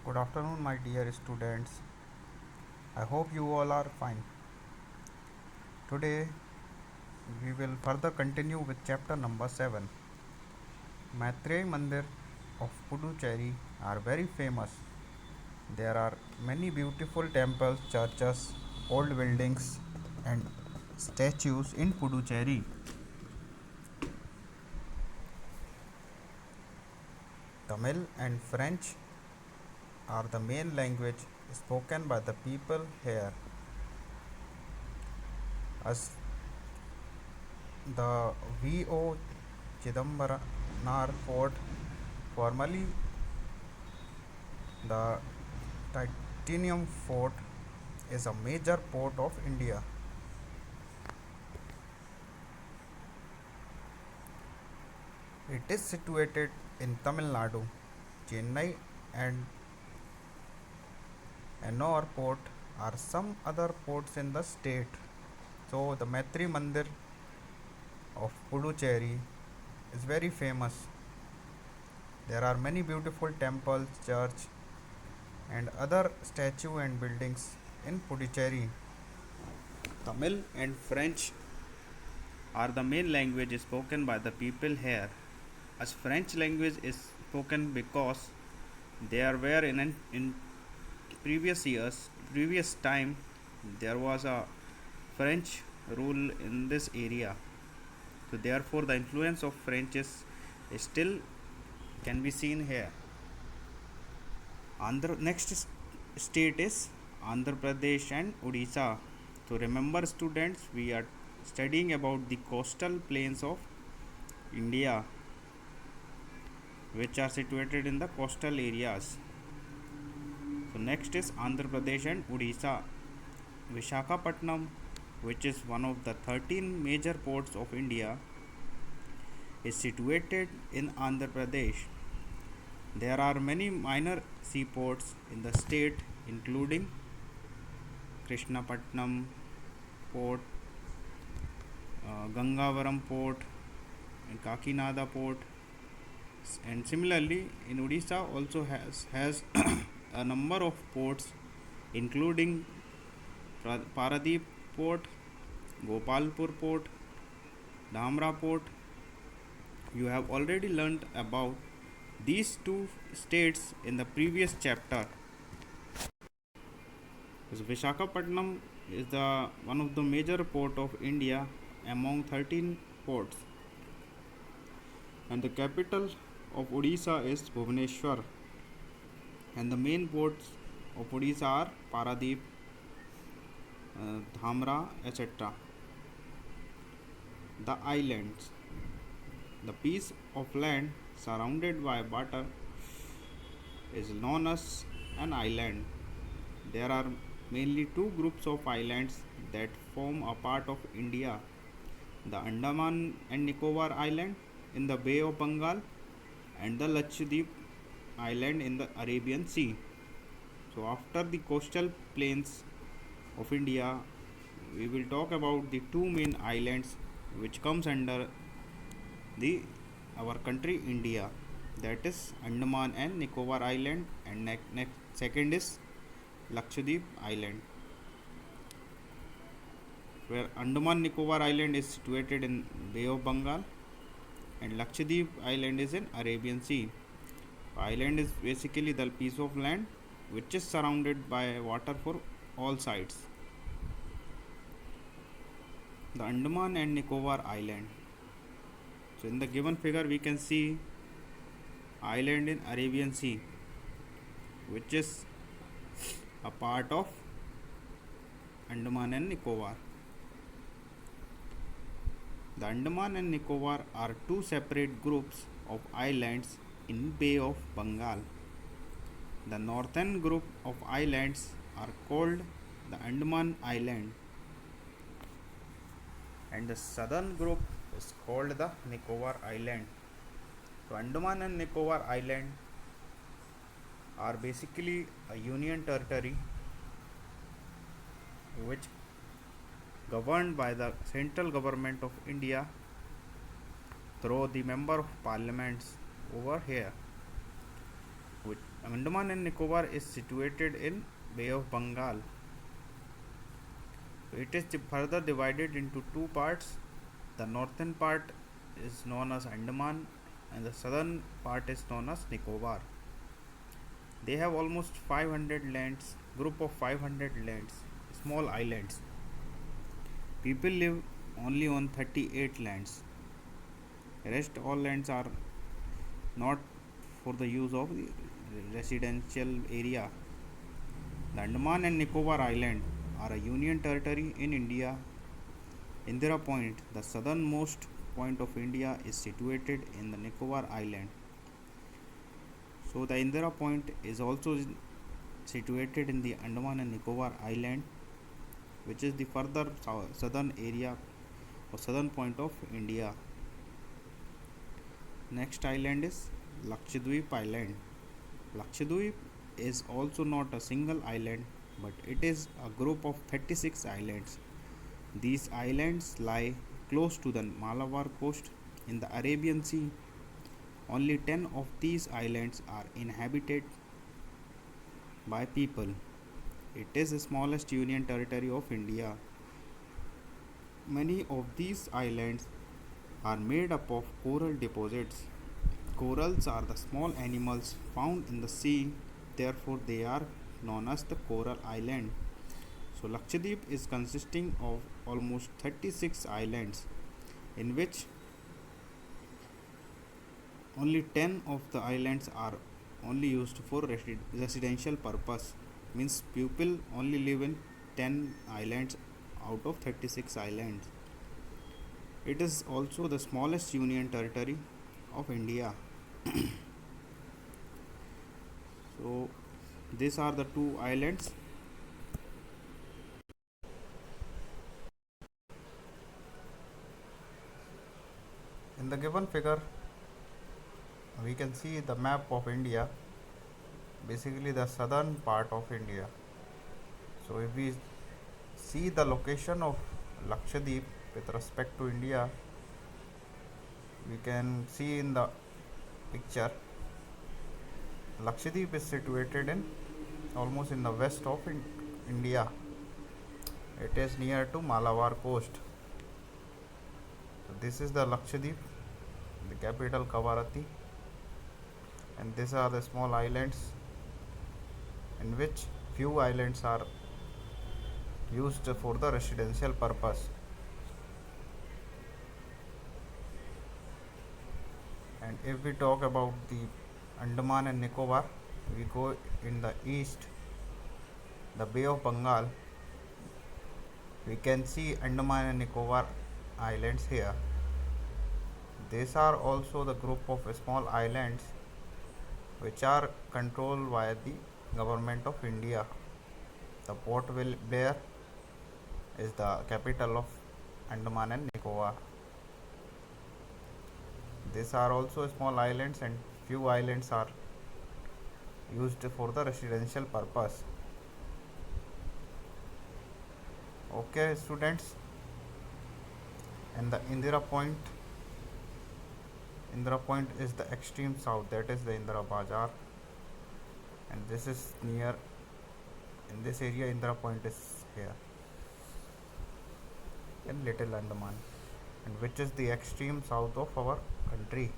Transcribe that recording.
Good afternoon, my dear students. I hope you all are fine. Today, we will further continue with chapter number 7. Maitreyi Mandir of Puducherry are very famous. There are many beautiful temples, churches, old buildings, and statues in Puducherry. Tamil and French are the main language spoken by the people here. As the V.O. Chidambarar Fort, formerly the Titanium Fort, is a major port of India. It is situated in Tamil Nadu. Chennai and Ennore Port are some other ports in the state. So the Maitri Mandir of Puducherry is very famous. There are many beautiful temples, church, and other statue and buildings in Puducherry. Tamil and French are the main language spoken by the people here. As French language is spoken because there were in previous time there was a French rule in this area. So therefore the influence of French is still can be seen here. Next state is Andhra Pradesh and Odisha. So remember students, we are studying about the coastal plains of India, which are situated in the coastal areas. So next is Andhra Pradesh and Odisha. Visakhapatnam, which is one of the 13 major ports of India, is situated in Andhra Pradesh. There are many minor seaports in the state, including Krishnapatnam Port, Gangavaram Port, and Kakinada Port. And similarly, in Odisha also has a number of ports, including Paradip Port, Gopalpur Port, Dhamra Port. You have already learnt about these two states in the previous chapter. So Visakhapatnam is the one of the major port of India among 13 ports, and the capital of Odisha is Bhubaneswar, and the main ports of Odisha are Paradip, Dhamra, etc. The islands. The piece of land surrounded by water is known as an island. There are mainly two groups of islands that form a part of India: the Andaman and Nicobar Island in the Bay of Bengal and the Lakshadweep Island in the Arabian Sea. So after the coastal plains of India, we will talk about the two main islands which comes under the our country India, that is Andaman and Nicobar Island, and next second is Lakshadweep Island, where Andaman Nicobar Island is situated in Bay of Bengal and Lakshadweep Island is in Arabian Sea. Island is basically the piece of land which is surrounded by water for all sides. The Andaman and Nicobar Island. So in the given figure we can see island in Arabian Sea, which is a part of Andaman and Nicobar. The Andaman and Nicobar are two separate groups of islands in Bay of Bengal. The northern group of islands are called the Andaman Island, and the southern group is called the Nicobar Island. So Andaman and Nicobar Island are basically a union territory which governed by the central government of India through the member of parliaments over here. which Andaman and Nicobar is situated in Bay of Bengal. It is further divided into two parts. The northern part is known as Andaman and the southern part is known as Nicobar. They have almost 500 lands, group of 500 lands, small islands. People live only on 38 lands. Rest all lands are not for the use of the residential area. The Andaman and Nicobar Island are a union territory in India. Indira Point, the southernmost point of India, is situated in the Nicobar Island. So the Indira Point is also situated in the Andaman and Nicobar Island, which is the further southern area or southern point of India. Next island is Lakshadweep Island. Lakshadweep is also not a single island, but it is a group of 36 islands. These islands lie close to the Malabar coast in the Arabian Sea. Only 10 of these islands are inhabited by people. It is the smallest union territory of India. Many of these islands are made up of coral deposits. Corals are the small animals found in the sea, therefore, they are known as the coral island. So, Lakshadweep is consisting of almost 36 islands, in which only 10 of the islands are only used for residential purpose. Means people only live in 10 islands out of 36 islands. It is also the smallest union territory of India. So these are the two islands. In the given figure, we can see the map of India, basically the southern part of India. So if we see the location of Lakshadweep with respect to India, we can see in the picture Lakshadweep is situated in almost in the west of India. It is near to Malabar coast. So this is the Lakshadweep, the capital Kavaratti, and these are the small islands, in which few islands are used for the residential purpose. And if we talk about the Andaman and Nicobar, we go in the east, the Bay of Bengal. We can see Andaman and Nicobar islands here. These are also the group of small islands which are controlled by the government of India. The Port Blair is the capital of Andaman and Nicobar. These are also small islands, and few islands are used for the residential purpose. Okay, students, and the Indira Point. Indira Point is the extreme south, that is the Indira Bazaar, and this is near, in this area Indira Point is here in Little Andaman, and which is the extreme south of our country.